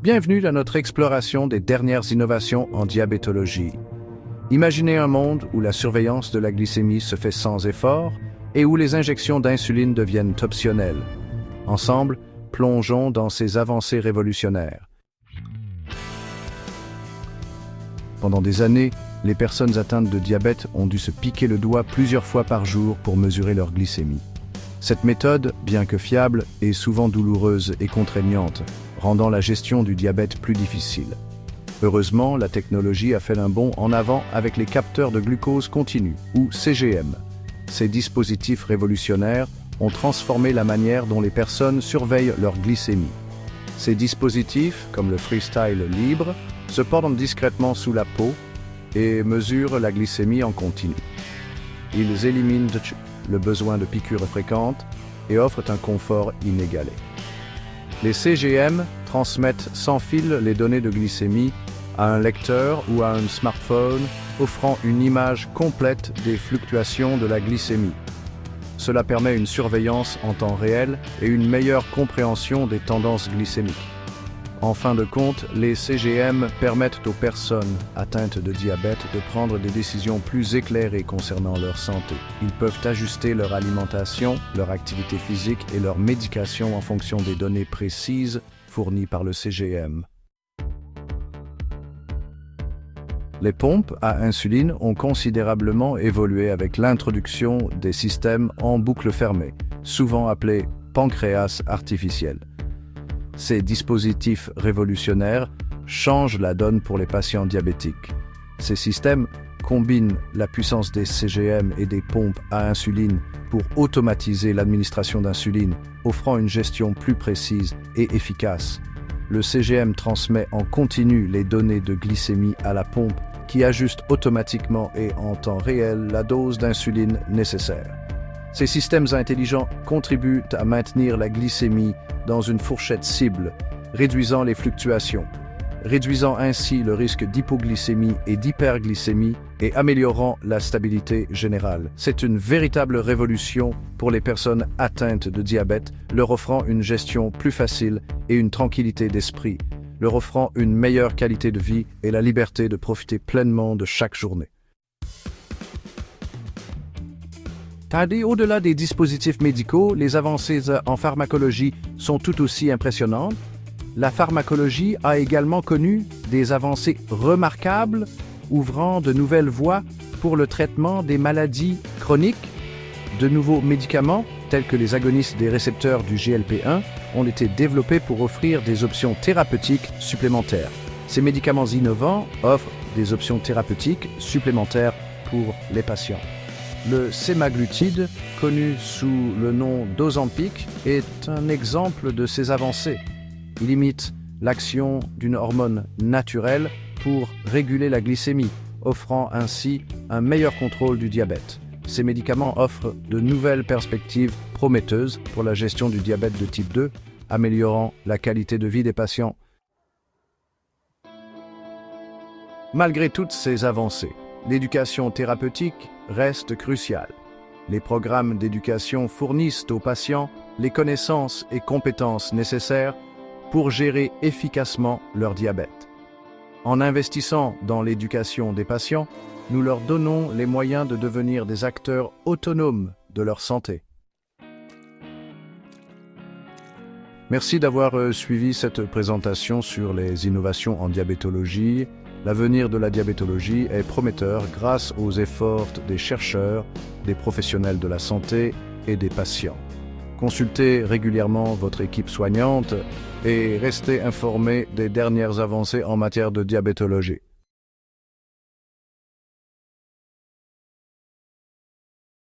Bienvenue dans notre exploration des dernières innovations en diabétologie. Imaginez un monde où la surveillance de la glycémie se fait sans effort et où les injections d'insuline deviennent optionnelles. Ensemble, plongeons dans ces avancées révolutionnaires. Pendant des années, les personnes atteintes de diabète ont dû se piquer le doigt plusieurs fois par jour pour mesurer leur glycémie. Cette méthode, bien que fiable, est souvent douloureuse et contraignante, rendant la gestion du diabète plus difficile. Heureusement, la technologie a fait un bond en avant avec les capteurs de glucose continu, ou CGM. Ces dispositifs révolutionnaires ont transformé la manière dont les personnes surveillent leur glycémie. Ces dispositifs, comme le Freestyle Libre, se portent discrètement sous la peau et mesurent la glycémie en continu. Ils éliminent le besoin de piqûres fréquentes et offrent un confort inégalé. Les CGM transmettent sans fil les données de glycémie à un lecteur ou à un smartphone, offrant une image complète des fluctuations de la glycémie. Cela permet une surveillance en temps réel et une meilleure compréhension des tendances glycémiques. En fin de compte, les CGM permettent aux personnes atteintes de diabète de prendre des décisions plus éclairées concernant leur santé. Ils peuvent ajuster leur alimentation, leur activité physique et leur médication en fonction des données précises fournies par le CGM. Les pompes à insuline ont considérablement évolué avec l'introduction des systèmes en boucle fermée, souvent appelés pancréas artificiels. Ces dispositifs révolutionnaires changent la donne pour les patients diabétiques. Ces systèmes combinent la puissance des CGM et des pompes à insuline pour automatiser l'administration d'insuline, offrant une gestion plus précise et efficace. Le CGM transmet en continu les données de glycémie à la pompe qui ajuste automatiquement et en temps réel la dose d'insuline nécessaire. Ces systèmes intelligents contribuent à maintenir la glycémie dans une fourchette cible, réduisant les fluctuations, réduisant ainsi le risque d'hypoglycémie et d'hyperglycémie et améliorant la stabilité générale. C'est une véritable révolution pour les personnes atteintes de diabète, leur offrant une gestion plus facile et une tranquillité d'esprit, leur offrant une meilleure qualité de vie et la liberté de profiter pleinement de chaque journée. Au-delà des dispositifs médicaux, les avancées en pharmacologie sont tout aussi impressionnantes. La pharmacologie a également connu des avancées remarquables, ouvrant de nouvelles voies pour le traitement des maladies chroniques. De nouveaux médicaments, tels que les agonistes des récepteurs du GLP-1, ont été développés pour offrir des options thérapeutiques supplémentaires. Ces médicaments innovants offrent des options thérapeutiques supplémentaires pour les patients. Le sémaglutide, connu sous le nom d'Ozempic, est un exemple de ces avancées. Il imite l'action d'une hormone naturelle pour réguler la glycémie, offrant ainsi un meilleur contrôle du diabète. Ces médicaments offrent de nouvelles perspectives prometteuses pour la gestion du diabète de type 2, améliorant la qualité de vie des patients. Malgré toutes ces avancées, l'éducation thérapeutique reste cruciale. Les programmes d'éducation fournissent aux patients les connaissances et compétences nécessaires pour gérer efficacement leur diabète. En investissant dans l'éducation des patients, nous leur donnons les moyens de devenir des acteurs autonomes de leur santé. Merci d'avoir suivi cette présentation sur les innovations en diabétologie. L'avenir de la diabétologie est prometteur grâce aux efforts des chercheurs, des professionnels de la santé et des patients. Consultez régulièrement votre équipe soignante et restez informés des dernières avancées en matière de diabétologie.